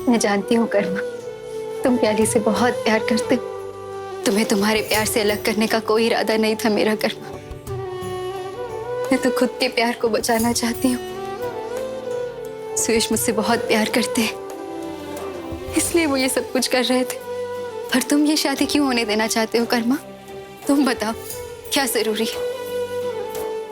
मैं जानती हूँ कर्मा, तुम प्याली से बहुत प्यार करते हो। तुम्हें तुम्हारे प्यार से अलग करने का कोई इरादा नहीं था मेरा कर्मा। मैं तो खुद के प्यार को बचाना चाहती हूँ। सुयश मुझसे बहुत प्यार करते हैं, इसलिए वो ये सब कुछ कर रहे थे। पर तुम ये शादी क्यों होने देना चाहते हो कर्मा? तुम बताओ, क्या जरूरी है?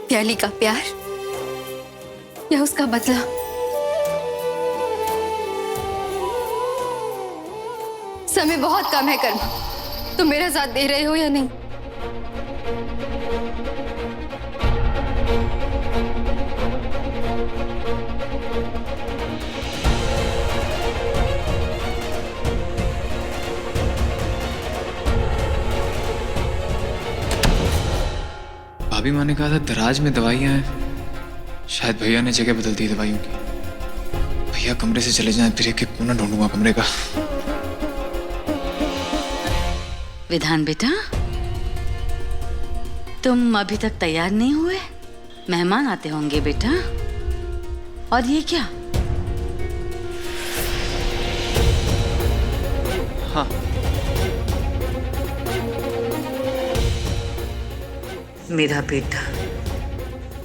प्याली का प्यार या उसका बदला? समय बहुत कम है कर्मा, तुम मेरा साथ दे रहे हो या नहीं? भाभी माँ ने कहा था दराज में दवाइयाँ हैं। शायद भैया ने जगह बदल दी दवाइयों की। भैया कमरे से चले जाएं, फिर एक एक कोना ढूंढूंगा कमरे का। विधान बेटा, तुम अभी तक तैयार नहीं हुए? मेहमान आते होंगे बेटा। और ये क्या? हाँ, मेरा बेटा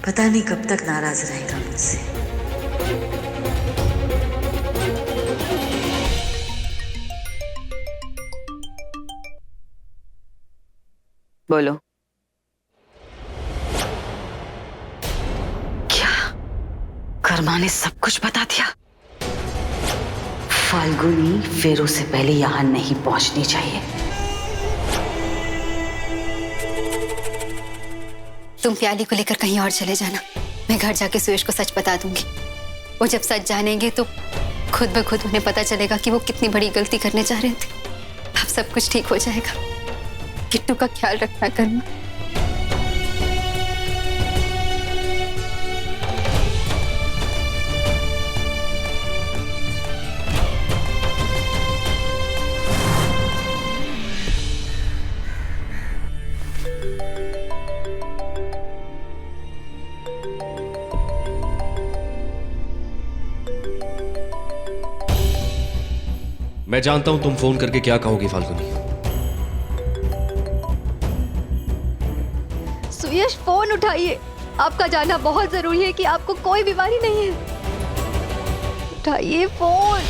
पता नहीं कब तक नाराज रहेगा मुझसे। बोलो। क्या कर्मा ने सब कुछ बता दिया? फाल्गुनी फेरों से पहले यहां नहीं पहुंचनी चाहिए। तुम प्याली को लेकर कहीं और चले जाना, मैं घर जाके सुयश को सच बता दूंगी। वो जब सच जानेंगे तो खुद ब खुद उन्हें पता चलेगा कि वो कितनी बड़ी गलती करने जा रहे थे। अब सब कुछ ठीक हो जाएगा। किट्टू का ख्याल रखना कर्मा। मैं जानता हूं तुम फोन करके क्या कहोगी फाल्गुनी। सुयश, फोन उठाइए। आपका जाना बहुत जरूरी है कि आपको कोई बीमारी नहीं है। उठाइए फोन।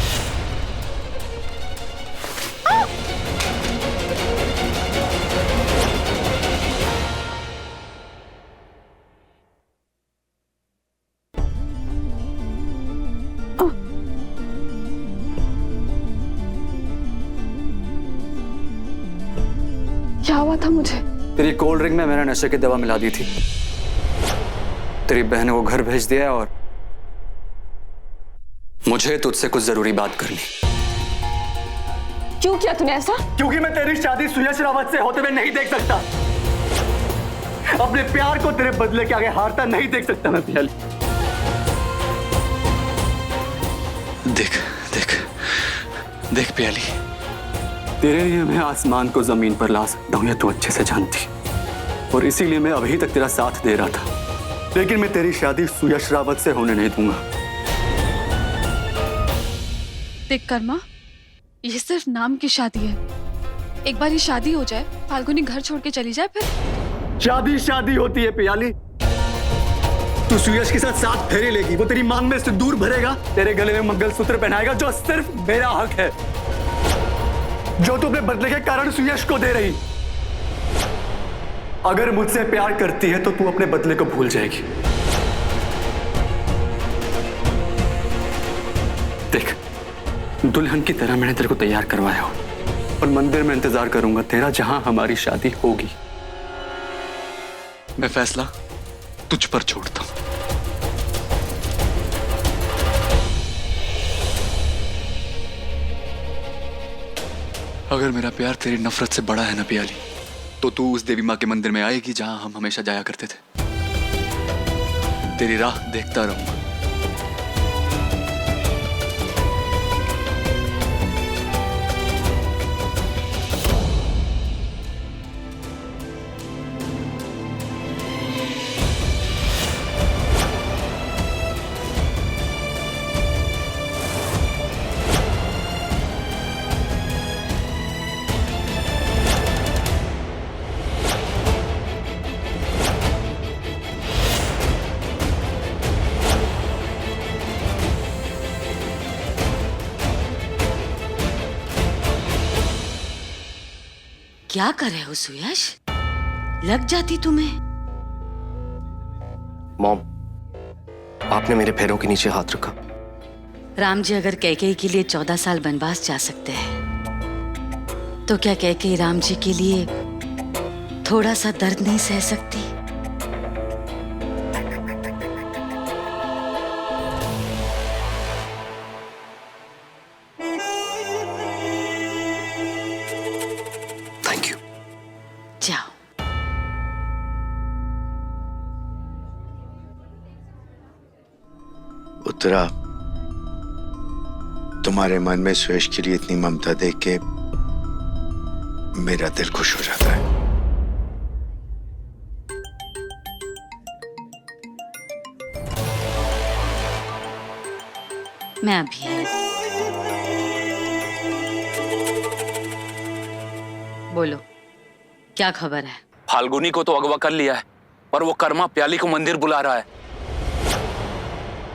क्या हुआ था मुझे? तेरी कोल्ड ड्रिंक में मैंने नशे की दवा मिला दी थी। तेरी बहन को घर भेज दिया और मुझे तुझसे कुछ जरूरी बात करनी। क्यों किया तूने ऐसा? क्योंकि मैं तेरी शादी सुयश रावत से होते हुए नहीं देख सकता। अपने प्यार को तेरे बदले के आगे हारता नहीं देख सकता मैं प्याली। देख देख देख प्याली, तेरे लिए मैं आसमान को जमीन पर ला सकता हूं, ये तू अच्छे से जानती। और इसीलिए मैं अभी तक तेरा साथ दे रहा था, लेकिन मैं तेरी शादी सुयश रावत से होने नहीं दूंगा। देख कर्मा, ये सिर्फ नाम की शादी है। एक बार ये शादी हो जाए, फाल्गुनी घर छोड़ के चली जाए, फिर शादी शादी होती है प्याली। तू सुयश के साथ 7 फेरे लेगी, वो तेरी मांग में सिंदूर भरेगा, तेरे गले में मंगलसूत्र पहनाएगा जो सिर्फ मेरा हक है, जो तू अपने बदले के कारण सुयश को दे रही। अगर मुझसे प्यार करती है तो तू अपने बदले को भूल जाएगी। देख, दुल्हन की तरह मैंने तेरे को तैयार करवाया हो और मंदिर में इंतजार करूंगा तेरा, जहां हमारी शादी होगी। मैं फैसला तुझ पर छोड़ता हूं। अगर मेरा प्यार तेरी नफरत से बड़ा है ना प्याली, तो तू उस देवी माँ के मंदिर में आएगी जहां हम हमेशा जाया करते थे। तेरी राह देखता रहूंगा। क्या कर रहे हो सुयश? लग जाती तुम्हें। मॉम, आपने मेरे पैरों के नीचे हाथ रखा। राम जी अगर कैकेयी के लिए 14 साल वनवास जा सकते हैं तो क्या कैकेयी राम जी के लिए थोड़ा सा दर्द नहीं सह सकती? Thank you. जाओ। उत्तरा, तुम्हारे मन में सुयश के लिए इतनी ममता देख के मेरा दिल खुश हो जाता है। मैं अभी आई। बोलो, क्या खबर है? फाल्गुनी को तो अगवा कर लिया है, पर वो कर्मा प्याली को मंदिर बुला रहा है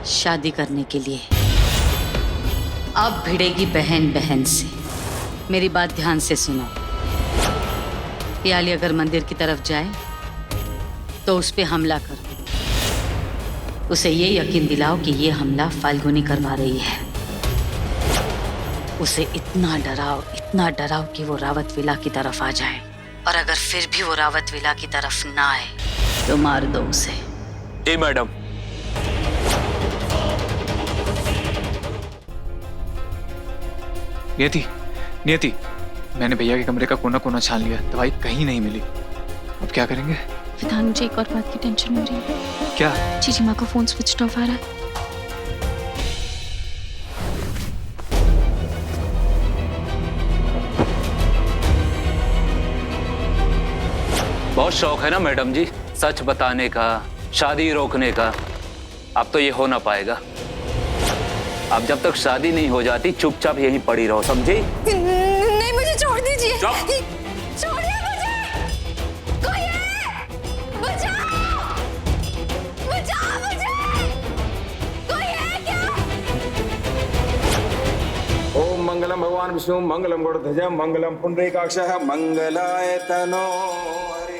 शादी करने के लिए। अब भिड़ेगी बहन बहन से। मेरी बात ध्यान से सुनो। प्याली अगर मंदिर की तरफ जाए तो उस पे हमला करो। उसे ये यकीन दिलाओ कि ये हमला फाल्गुनी करवा रही है। उसे इतना डराओ कि वो रावत विला की तरफ आ जाए। और अगर फिर भी वो रावत विला की तरफ ना आए तो मार दो उसे। जी मैडम। नियति, मैंने भैया के कमरे का कोना कोना छान लिया, दवाई कहीं नहीं मिली। अब क्या करेंगे? विधान, मुझे एक और बात की टेंशन हो रही है। क्या? जीजी माँ का फोन स्विच ऑफ आ रहा है। बहुत शौक है ना मैडम जी सच बताने का, शादी रोकने का। अब तो ये हो ना पाएगा। अब जब तक शादी नहीं हो जाती चुपचाप यहीं पड़ी रहो, समझी? नहीं, मुझे छोड़ दीजिए। चुप। छोड़िए मुझे। कोई है? बचाओ! बचाओ मुझे! कोई है क्या? ओम मंगलम भगवान विष्णु मंगलम गरुड़ध्वज मंगलम पुंडरीकाक्षः मंगलाय तनो हरि।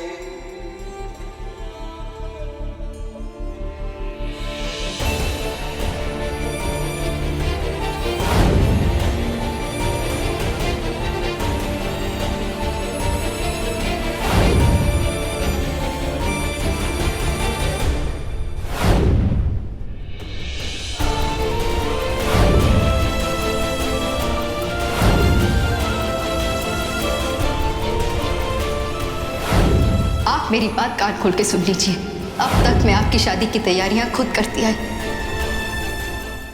आप मेरी बात कान खोल के सुन लीजिए। अब तक मैं आपकी शादी की तैयारियां खुद करती आई,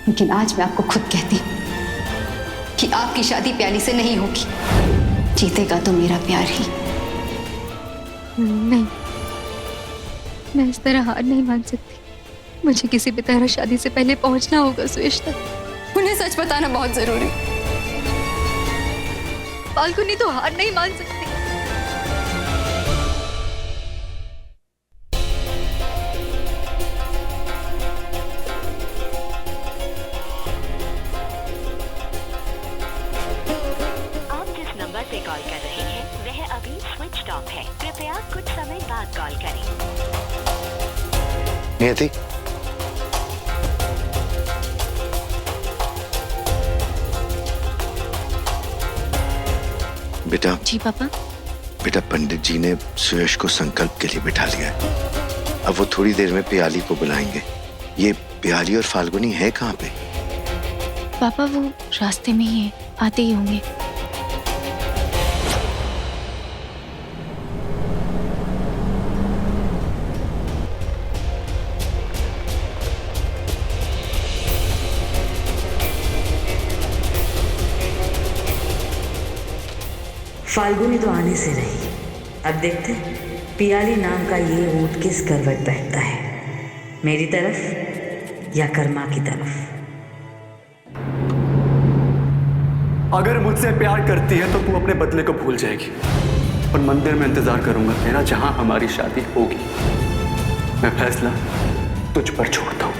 लेकिन आज मैं आपको खुद कहती हूं कि आपकी शादी प्याली से नहीं होगी। जीतेगा तो मेरा प्यार ही। नहीं, मैं इस तरह हार नहीं मान सकती। मुझे किसी भी तरह शादी से पहले पहुंचना होगा सुयश तक। उन्हें सच बताना बहुत जरूरी। फाल्गुनी तो हार नहीं मान सकती। पे कॉल कर रहे हैं वह अभी स्विच ऑफ है। कृपया कुछ समय बाद कॉल करें। नियति, बेटा। जी पापा। बेटा, पंडित जी ने सुयश को संकल्प के लिए बिठा लिया है। अब वो थोड़ी देर में प्याली को बुलाएंगे। ये प्याली और फाल्गुनी है कहाँ पे? पापा वो रास्ते में ही है, आते ही होंगे। फाल्गुनी तो आने से रही। अब देखते पियाली नाम का ये ऊंट किस करवट बैठता है, मेरी तरफ या कर्मा की तरफ। अगर मुझसे प्यार करती है तो तू अपने बदले को भूल जाएगी और मंदिर में इंतजार करूंगा तेरा, जहां हमारी शादी होगी। मैं फैसला तुझ पर छोड़ता हूं।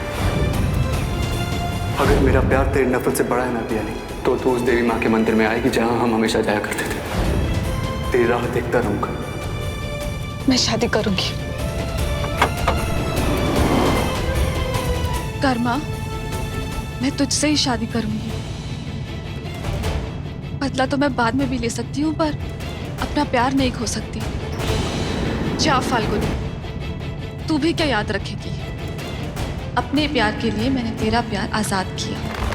अगर मेरा प्यार तेरी नफरत से बड़ा है ना प्याली, तो तू उस देवी माँ के मंदिर में आएगी जहां हम हमेशा जाया करते थे। तेरी राह देखता रहूंगा। मैं शादी करूंगी। कर्मा, मैं तुझसे ही शादी करूंगी। बदला तो मैं बाद में भी ले सकती हूँ, पर अपना प्यार नहीं खो सकती। जा फाल्गुनी, तू भी क्या याद रखेगी? अपने प्यार के लिए मैंने तेरा प्यार आजाद किया।